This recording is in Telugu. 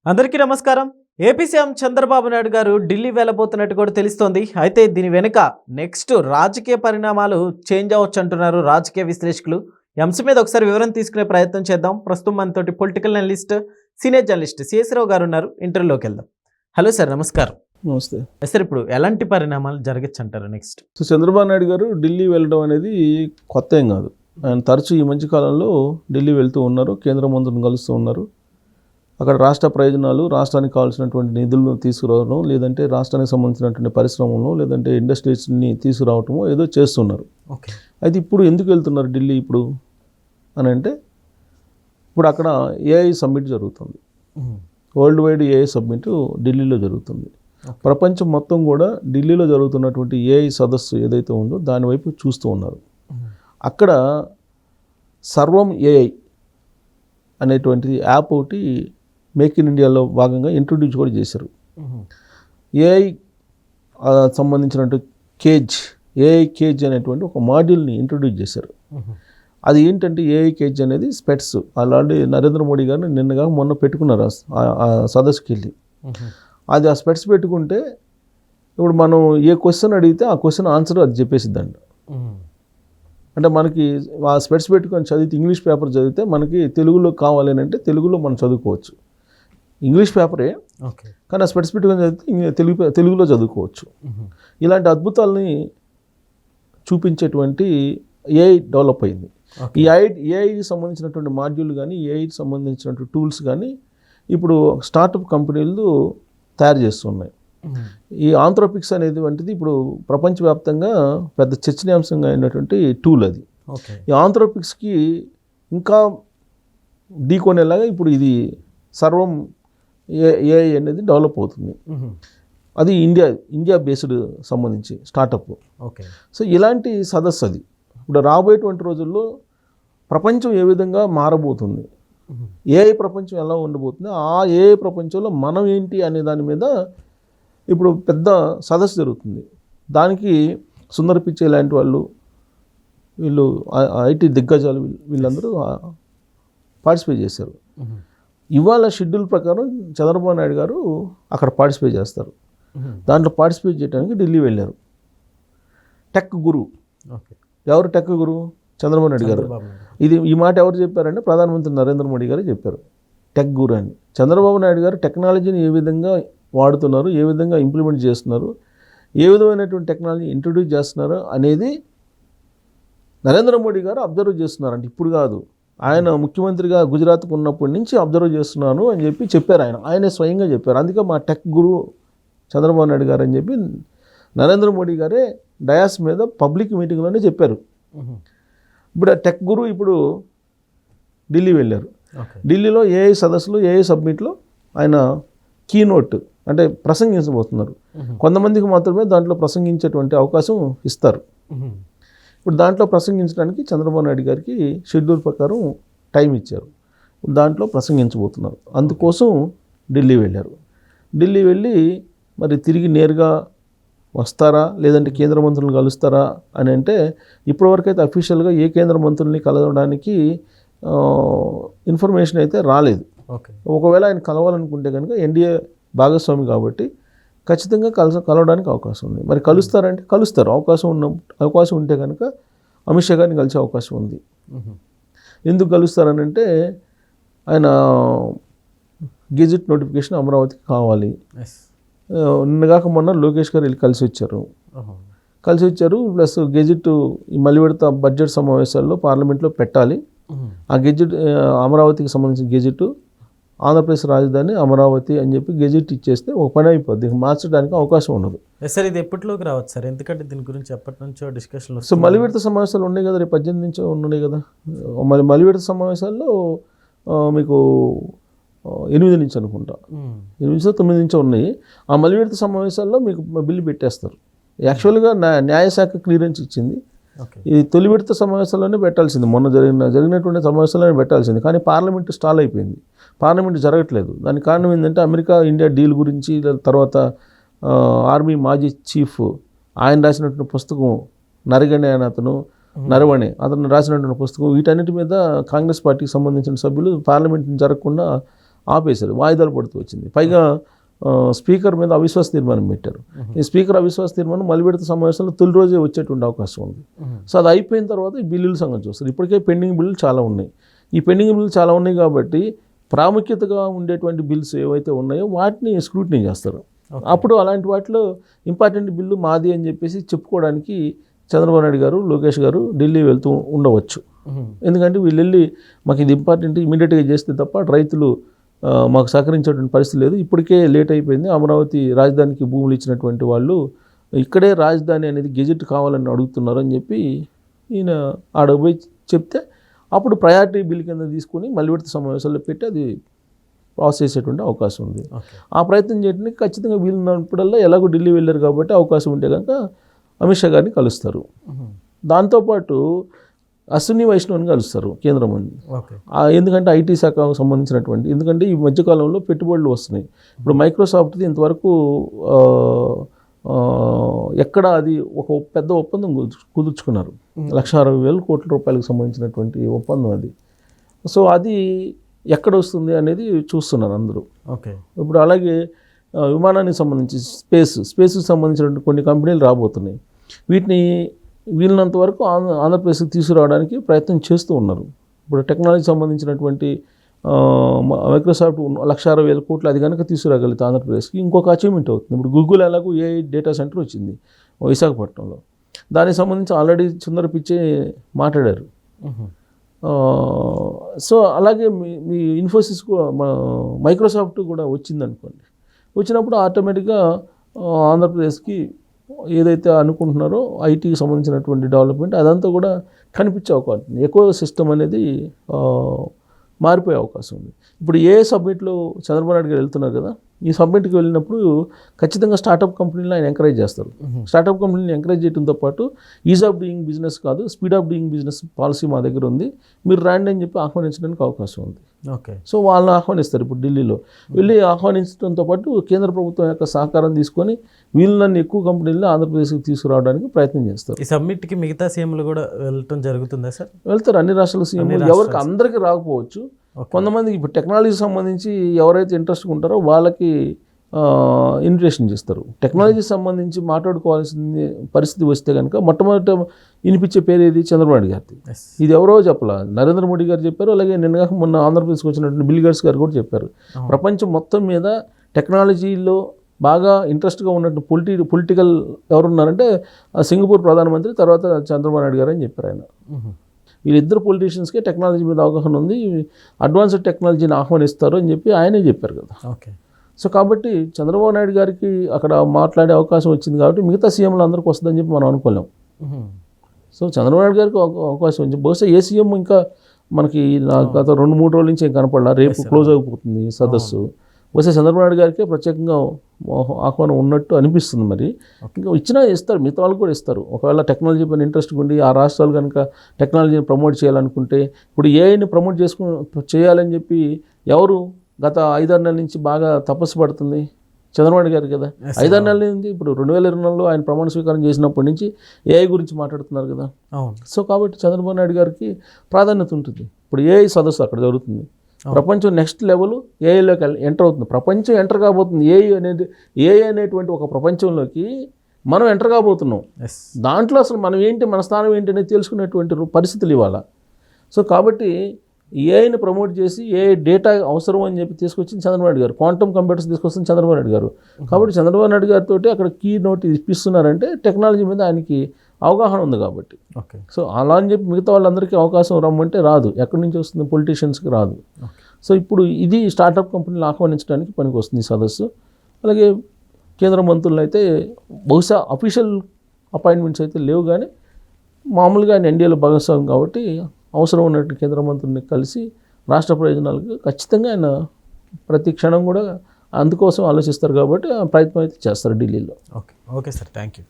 అందరికీ నమస్కారం. ఏపీ సీఎం చంద్రబాబు నాయుడు గారు ఢిల్లీ వెళ్ళబోతున్నట్టు కూడా తెలుస్తోంది. అయితే దీని వెనుక నెక్స్ట్ రాజకీయ పరిణామాలు చేంజ్ అవ్వచ్చు అంటున్నారు రాజకీయ విశ్లేషకులు. ఈ అంశం మీద ఒకసారి వివరణ తీసుకునే ప్రయత్నం చేద్దాం. ప్రస్తుతం మనతోటి political analyst, senior journalist CS Rao గారు ఉన్నారు. ఇంటర్వ్యూలోకి వెళ్దాం. హలో సార్, నమస్కారం. నమస్తే సార్, ఇప్పుడు ఎలాంటి పరిణామాలు జరగచ్చు అంటారు నెక్స్ట్? సో చంద్రబాబు నాయుడు గారు ఢిల్లీ వెళ్ళడం అనేది కొత్త ఏం కాదు. ఆయన తరచూ ఈ మధ్య కాలంలో ఢిల్లీ వెళ్తూ ఉన్నారు, కేంద్ర మంత్రులను కలుస్తూ ఉన్నారు. అక్కడ రాష్ట్ర ప్రయోజనాలు, రాష్ట్రానికి కావాల్సినటువంటి నిధులను తీసుకురావడం, లేదంటే రాష్ట్రానికి సంబంధించినటువంటి పరిశ్రమలను, లేదంటే ఇండస్ట్రీస్ని తీసుకురావటమో ఏదో చేస్తున్నారు. ఓకే. అయితే ఇప్పుడు ఎందుకు వెళ్తున్నారు ఢిల్లీ ఇప్పుడు అని అంటే, ఇప్పుడు అక్కడ ఏఐ సమ్మిట్ జరుగుతుంది. వరల్డ్ వైడ్ ఏఐ సమ్మిట్ ఢిల్లీలో జరుగుతుంది. ప్రపంచం మొత్తం కూడా ఢిల్లీలో జరుగుతున్నటువంటి ఏఐ సదస్సు ఏదైతే ఉందో దాని వైపు చూస్తూ ఉన్నారు. అక్కడ సర్వం ఏఐ అనేటువంటి యాప్ ఒకటి మేక్ ఇన్ ఇండియాలో భాగంగా ఇంట్రొడ్యూస్ కూడా చేశారు. ఏఐ సంబంధించినటువంటి ఏఐ కేజ్ అనేటువంటి ఒక మాడ్యూల్ని ఇంట్రొడ్యూస్ చేశారు. అది ఏంటంటే ఏఐ కేజ్ అనేది స్పెట్స్. ఆల్రెడీ నరేంద్ర మోడీ గారిని నిన్నగా మొన్న పెట్టుకున్నారు ఆ సదస్సుకి వెళ్ళి. అది ఆ స్పెట్స్ పెట్టుకుంటే ఇప్పుడు మనం ఏ క్వశ్చన్ అడిగితే ఆ క్వశ్చన్ ఆన్సర్ అది చెప్పేసిద్దండి. అంటే మనకి ఆ స్పెట్స్ పెట్టుకొని చదివితే, ఇంగ్లీష్ పేపర్ చదివితే మనకి తెలుగులో కావాలి అని అంటే తెలుగులో మనం చదువుకోవచ్చు. ఇంగ్లీష్ పేపరే, కానీ ఆ స్పెట్స్ పెట్టుకొని చదివితే తెలుగులో చదువుకోవచ్చు. ఇలాంటి అద్భుతాలని చూపించేటువంటి ఏఐ డెవలప్ అయింది. ఈ ఏఐకి సంబంధించినటువంటి మాడ్యూల్ కానీ, ఏఐకి సంబంధించినటువంటి టూల్స్ కానీ ఇప్పుడు స్టార్టప్ కంపెనీలు తయారు చేస్తున్నాయి. ఈ ఆంథ్రోపిక్స్ అనేది వంటిది ఇప్పుడు ప్రపంచవ్యాప్తంగా పెద్ద చర్చనీయాంశంగా అయినటువంటి టూల్ అది. ఈ ఆంథ్రోపిక్స్కి ఇంకా ఢీకొనేలాగా ఇప్పుడు ఇది సర్వం ఏఐ అనేది డెవలప్ అవుతుంది. అది ఇండియా బేస్డ్ సంబంధించి స్టార్టప్. సో ఇలాంటి సదస్సు అది. ఇప్పుడు రాబోయేటువంటి రోజుల్లో ప్రపంచం ఏ విధంగా మారబోతుంది, ఏఐ ప్రపంచం ఎలా ఉండబోతుంది, ఆ ఏఐ ప్రపంచంలో మనం ఏంటి అనే దాని మీద ఇప్పుడు పెద్ద సదస్సు జరుగుతుంది. దానికి సుందర్ పిచ్చే లాంటి వాళ్ళు, వీళ్ళు ఐటీ దిగ్గజాలు, వీళ్ళందరూ పార్టిసిపేట్ చేశారు. ఇవాళ షెడ్యూల్ ప్రకారం చంద్రబాబు నాయుడు గారు అక్కడ పార్టిసిపేట్ చేస్తారు. దాంట్లో పార్టిసిపేట్ చేయడానికి ఢిల్లీ వెళ్ళారు. టెక్ గురు. ఎవరు టెక్ గురు? చంద్రబాబు నాయుడు గారు. ఈ మాట ఎవరు చెప్పారంటే ప్రధానమంత్రి నరేంద్ర మోడీ గారు చెప్పారు, టెక్ గురు అని. చంద్రబాబు నాయుడు గారు టెక్నాలజీని ఏ విధంగా వాడుతున్నారు, ఏ విధంగా ఇంప్లిమెంట్ చేస్తున్నారు, ఏ విధమైనటువంటి టెక్నాలజీ ఇంట్రొడ్యూస్ చేస్తున్నారు అనేది నరేంద్ర మోడీ గారు అబ్జర్వ్ చేస్తున్నారు. అంటే ఇప్పుడు కాదు, ఆయన ముఖ్యమంత్రిగా గుజరాత్కు ఉన్నప్పటి నుంచి అబ్జర్వ్ చేస్తున్నాను అని చెప్పారు. ఆయనే స్వయంగా చెప్పారు. అందుకే మా టెక్ గురు చంద్రబాబు నాయుడు గారు అని చెప్పి నరేంద్ర మోడీ గారే డయాస్ మీద పబ్లిక్ మీటింగ్లోనే చెప్పారు. ఇప్పుడు ఆ టెక్ గురు ఇప్పుడు ఢిల్లీ వెళ్ళారు. ఢిల్లీలో ఏఐ సదస్సులో, ఏఐ సబ్మిట్లో ఆయన కీనోట్ అంటే ప్రసంగించబోతున్నారు. కొంతమందికి మాత్రమే దాంట్లో ప్రసంగించేటువంటి అవకాశం ఇస్తారు. ఇప్పుడు దాంట్లో ప్రసంగించడానికి చంద్రబాబు నాయుడు గారికి షెడ్యూల్ ప్రకారం టైం ఇచ్చారు. దాంట్లో ప్రసంగించబోతున్నారు. అందుకోసం ఢిల్లీ వెళ్ళారు. ఢిల్లీ వెళ్ళి మరి తిరిగి నేరుగా వస్తారా, లేదంటే కేంద్ర మంత్రులను కలుస్తారా అని అంటే ఇప్పటివరకు అయితే అఫీషియల్గా ఏ కేంద్ర మంత్రుల్ని కలవడానికి ఇన్ఫర్మేషన్ అయితే రాలేదు. ఒకవేళ ఆయన కలవాలనుకుంటే కనుక ఎన్డీఏ భాగస్వామి కాబట్టి ఖచ్చితంగా కలవడానికి అవకాశం ఉంది. మరి కలుస్తారంటే కలుస్తారు. అవకాశం ఉంటే కనుక అమిత్ షా గారిని కలిసే అవకాశం ఉంది. ఎందుకు కలుస్తారనంటే ఆయన గెజిట్ నోటిఫికేషన్ అమరావతికి కావాలి. నిన్నగాక మొన్న లోకేష్ గారు వెళ్ళి కలిసి వచ్చారు. ప్లస్ గెజిట్ ఈ మళ్ళీ విడత బడ్జెట్ సమావేశాల్లో పార్లమెంట్లో పెట్టాలి. ఆ గెజిట్ అమరావతికి సంబంధించిన గెజిట్ ఆంధ్రప్రదేశ్ రాజధాని అమరావతి అని చెప్పి గెజిట్ ఇచ్చేస్తే ఒక పని అయిపోద్ది, మార్చడానికి అవకాశం ఉండదు. సార్, ఇది ఎప్పటిలోకి రావచ్చు సార్? ఎందుకంటే దీని గురించి ఎప్పటి నుంచో డిస్కషన్లు. సో మళ్ళీ విడత సమావేశాలు ఉన్నాయి కదా, రేపు 18 నుంచో ఉన్నాయి కదా. మళ్ళీ విడత సమావేశాల్లో మీకు 8 నుంచి అనుకుంటా, 8 నుంచో 9 నుంచో ఉన్నాయి. ఆ మళ్ళీ విడత సమావేశాల్లో మీకు బిల్లు పెట్టేస్తారు. యాక్చువల్గా న్యాయశాఖ క్లియరెన్స్ ఇచ్చింది. ఈ తొలి విడత సమావేశాల్లోనే పెట్టాల్సింది, మొన్న జరిగినటువంటి సమావేశాల్లోనే పెట్టాల్సింది. కానీ పార్లమెంట్ స్టాల్ అయిపోయింది, పార్లమెంట్ జరగట్లేదు. దానికి కారణం ఏంటంటే అమెరికా ఇండియా డీల్ గురించి, తర్వాత ఆర్మీ మాజీ చీఫ్ ఆయన రాసినటువంటి పుస్తకం నరగణే అని నరవణే అతను రాసినటువంటి పుస్తకం, వీటన్నిటి మీద కాంగ్రెస్ పార్టీకి సంబంధించిన సభ్యులు పార్లమెంట్ జరగకుండా ఆపేశారు, వాయిదాలు పడుతూ వచ్చింది. పైగా స్పీకర్ మీద అవిశ్వాస తీర్మానం పెట్టారు. ఈ స్పీకర్ అవిశ్వాస తీర్మానం మళ్ళీ విడత సమావేశంలో తొలి రోజే వచ్చేటువంటి అవకాశం ఉంది. సో అది అయిపోయిన తర్వాత ఈ బిల్లుల సంగతి చూస్తారు. ఇప్పటికే పెండింగ్ బిల్లులు చాలా ఉన్నాయి. ఈ పెండింగ్ బిల్లులు చాలా ఉన్నాయి కాబట్టి ప్రాముఖ్యతగా ఉండేటువంటి బిల్స్ ఏవైతే ఉన్నాయో వాటిని స్క్రూటినీ చేస్తారు. అప్పుడు అలాంటి వాటిలో ఇంపార్టెంట్ బిల్లు మాది అని చెప్పేసి చెప్పుకోవడానికి చంద్రబాబు నాయుడు గారు, లోకేష్ గారు ఢిల్లీ వెళ్తూ ఉండవచ్చు. ఎందుకంటే వీళ్ళు వెళ్ళి మాకు ఇది ఇంపార్టెంట్ ఇమీడియట్గా చేస్తే తప్ప రైతులు మాకు సహకరించేటువంటి పరిస్థితి లేదు, ఇప్పటికే లేట్ అయిపోయింది, అమరావతి రాజధానికి భూములు ఇచ్చినటువంటి వాళ్ళు ఇక్కడే రాజధాని అనేది గెజెట్ కావాలని అడుగుతున్నారు అని చెప్పి ఈయన ఆడపోయి చెప్తే అప్పుడు ప్రయారిటీ బిల్ కింద తీసుకొని మళ్ళీ విడత సమావేశాల్లో పెట్టి అది పాస్ చేసేటువంటి అవకాశం ఉంది. ఆ ప్రయత్నం చేయడానికి ఖచ్చితంగా వీలున్నప్పుడల్లా ఎలాగో ఢిల్లీ వెళ్ళారు కాబట్టి అవకాశం ఉంటే కనుక అమిత్ షా గారిని కలుస్తారు. దాంతోపాటు అశ్విని వైష్ణవ్ని కలుస్తారు కేంద్ర మంత్రి. ఎందుకంటే ఐటీ శాఖకు సంబంధించినటువంటి, ఎందుకంటే ఈ మధ్యకాలంలో పెట్టుబడులు వస్తున్నాయి. ఇప్పుడు మైక్రోసాఫ్ట్ది ఇంతవరకు ఎక్కడ అది ఒక పెద్ద ఒప్పందం కుదుర్చుకున్నారు, 1,60,000 కోట్ల రూపాయలకు సంబంధించినటువంటి ఒప్పందం అది. సో అది ఎక్కడ వస్తుంది అనేది చూస్తున్నారు అందరూ. ఇప్పుడు అలాగే విమానానికి సంబంధించి స్పేస్కి సంబంధించినటువంటి కొన్ని కంపెనీలు రాబోతున్నాయి. వీటిని వీళ్ళనంత వరకు ఆంధ్రప్రదేశ్కి తీసుకురావడానికి ప్రయత్నం చేస్తూ ఉన్నారు. ఇప్పుడు టెక్నాలజీ సంబంధించినటువంటి మైక్రోసాఫ్ట్ 1,60,000 కోట్లు అది కనుక తీసుకురాగలిగితే ఆంధ్రప్రదేశ్కి ఇంకొక అచీవ్మెంట్ అవుతుంది. ఇప్పుడు గూగుల్ ఎలాగో ఏఐ డేటా సెంటర్ వచ్చింది విశాఖపట్నంలో, దానికి సంబంధించి ఆల్రెడీ చుందర పిచ్చే మాట్లాడారు. సో అలాగే మీ ఇన్ఫోసిస్కు మైక్రోసాఫ్ట్ కూడా వచ్చిందనుకోండి, వచ్చినప్పుడు ఆటోమేటిక్గా ఆంధ్రప్రదేశ్కి ఏదైతే అనుకుంటున్నారో ఐటీకి సంబంధించినటువంటి డెవలప్మెంట్ అదంతా కూడా కనిపించే అవకాశం ఉంది. ఎకో సిస్టమ్ అనేది మారిపోయే అవకాశం ఉంది. ఇప్పుడు ఏ సబ్మిట్లో చంద్రబాబు నాయుడు గారు వెళ్తున్నారు కదా, ఈ సబ్మిట్కి వెళ్ళినప్పుడు ఖచ్చితంగా స్టార్టప్ కంపెనీలు ఆయన ఎంకరేజ్ చేస్తారు. స్టార్టప్ కంపెనీని ఎంకరేజ్ చేయడంతో పాటు ఈజ్ ఆఫ్ డూయింగ్ బిజినెస్ కాదు, speed of doing business policy మా దగ్గర ఉంది, మీరు రండి అని చెప్పి ఆహ్వానించడానికి అవకాశం ఉంది. సో వాళ్ళని ఆహ్వానిస్తారు. ఇప్పుడు ఢిల్లీలో వెళ్ళి ఆహ్వానించడంతో పాటు కేంద్ర ప్రభుత్వం యొక్క సహకారం తీసుకొని వీళ్ళని ఎక్కువ కంపెనీలను ఆంధ్రప్రదేశ్కి తీసుకురావడానికి ప్రయత్నం చేస్తారు. ఈ సబ్మిట్కి మిగతా సీఎంలు కూడా వెళ్ళటం జరుగుతుందా సార్? వెళ్తారు, అన్ని రాష్ట్రాల సీఎంలు. ఎవరికి అందరికీ రాకపోవచ్చు, కొంతమందికి ఇప్పుడు టెక్నాలజీ సంబంధించి ఎవరైతే ఇంట్రెస్ట్గా ఉంటారో వాళ్ళకి ఇన్విటేషన్ చేస్తారు. టెక్నాలజీ సంబంధించి మాట్లాడుకోవాల్సిన పరిస్థితి వస్తే కనుక మొట్టమొదట వినిపించే పేరు ఏది? చంద్రబాబు నాయుడు గారిది. ఇది ఎవరో చెప్పలా, నరేంద్ర మోడీ గారు చెప్పారు. అలాగే నిన్నగా మొన్న ఆంధ్రప్రదేశ్కి వచ్చినటువంటి బిల్ గేట్స్ గారు కూడా చెప్పారు. ప్రపంచం మొత్తం మీద టెక్నాలజీలో బాగా ఇంట్రెస్ట్గా ఉన్నట్టు పొలిటికల్ ఎవరున్నారంటే సింగపూర్ ప్రధానమంత్రి, తర్వాత చంద్రబాబు నాయుడు గారు అని చెప్పారు ఆయన. వీళ్ళిద్దరు పొలిటీషియన్స్కే టెక్నాలజీ మీద అవగాహన ఉంది, అడ్వాన్స్డ్ టెక్నాలజీని ఆహ్వానిస్తారు అని చెప్పి ఆయనే చెప్పారు కదా. సో కాబట్టి చంద్రబాబు నాయుడు గారికి అక్కడ మాట్లాడే అవకాశం వచ్చింది కాబట్టి మిగతా సీఎంలు అందరికీ వస్తుందని చెప్పి మనం అనుకోలేం. సో చంద్రబాబు నాయుడు గారికి అవకాశం వచ్చింది. బహుశా ఏ సీఎం ఇంకా మనకి గత 2-3 రోజుల నుంచి ఏం కనపడలా, రేపు క్లోజ్ అయిపోతుంది సదస్సు. బహుశా చంద్రబాబు నాయుడు గారికి ప్రత్యేకంగా ఆహ్వానం ఉన్నట్టు అనిపిస్తుంది. మరి ఇంకా ఇచ్చినా ఇస్తారు, మిగతా వాళ్ళు కూడా ఇస్తారు. ఒకవేళ టెక్నాలజీ పైన ఇంట్రెస్ట్ ఉండి ఆ రాష్ట్రాలు కనుక టెక్నాలజీని ప్రమోట్ చేయాలనుకుంటే, ఇప్పుడు ఏఐని ప్రమోట్ చేయాలని చెప్పి ఎవరు గత 5-6 నెలల నుంచి బాగా తపస్సు పడుతుంది? చంద్రబాబు నాయుడు గారు కదా. 5-6 నెలల నుంచి, ఇప్పుడు 2024లో ఆయన ప్రమాణ స్వీకారం చేసినప్పటి నుంచి ఏఐ గురించి మాట్లాడుతున్నారు కదా. సో కాబట్టి చంద్రబాబు నాయుడు గారికి ప్రాధాన్యత ఉంటుంది. ఇప్పుడు ఏఐ సదస్సు అక్కడ జరుగుతుంది. ప్రపంచం నెక్స్ట్ లెవెల్ ఏఐలోకి ఎంటర్ అవుతుంది. ప్రపంచం ఎంటర్ కాబోతుంది. ఏఐ అనేటువంటి ఒక ప్రపంచంలోకి మనం ఎంటర్ కాబోతున్నాం. దాంట్లో అసలు మనం ఏంటి, మన స్థానం ఏంటి అనేది తెలుసుకునేటువంటి పరిస్థితులు ఇవాళ. సో కాబట్టి ఏఐని ప్రమోట్ చేసి ఏఐ డేటా అవసరం అని చెప్పి తీసుకొచ్చింది చంద్రబాబు నాయుడు గారు. క్వాంటమ్ కంప్యూటర్స్ తీసుకొస్తుంది చంద్రబాబు నాయుడు గారు. కాబట్టి చంద్రబాబు నాయుడు గారితో అక్కడ కీ నోట్ ఇప్పిస్తున్నారంటే టెక్నాలజీ మీద ఆయనకి అవగాహన ఉంది కాబట్టి. సో అలా అని చెప్పి మిగతా వాళ్ళందరికీ అవకాశం రమ్మంటే రాదు, ఎక్కడి నుంచి వస్తుంది? పొలిటీషియన్స్కి రాదు. సో ఇప్పుడు ఇది స్టార్టప్ కంపెనీలు ఆహ్వానించడానికి పనికి వస్తుంది ఈ సదస్సు. అలాగే కేంద్ర మంత్రులను అయితే బహుశా అఫీషియల్ అపాయింట్మెంట్స్ అయితే లేవు, కానీ మామూలుగా ఆయన ఎన్డీఏలో భాగస్వామి కాబట్టి అవసరం ఉన్నట్టు కేంద్ర మంత్రుల్ని కలిసి రాష్ట్ర ప్రయోజనాలకు ఖచ్చితంగా ఆయన ప్రతి క్షణం కూడా అందుకోసం ఆలోచిస్తారు కాబట్టి ప్రయత్నం అయితే చేస్తారు ఢిల్లీలో. Okay sir, thank you.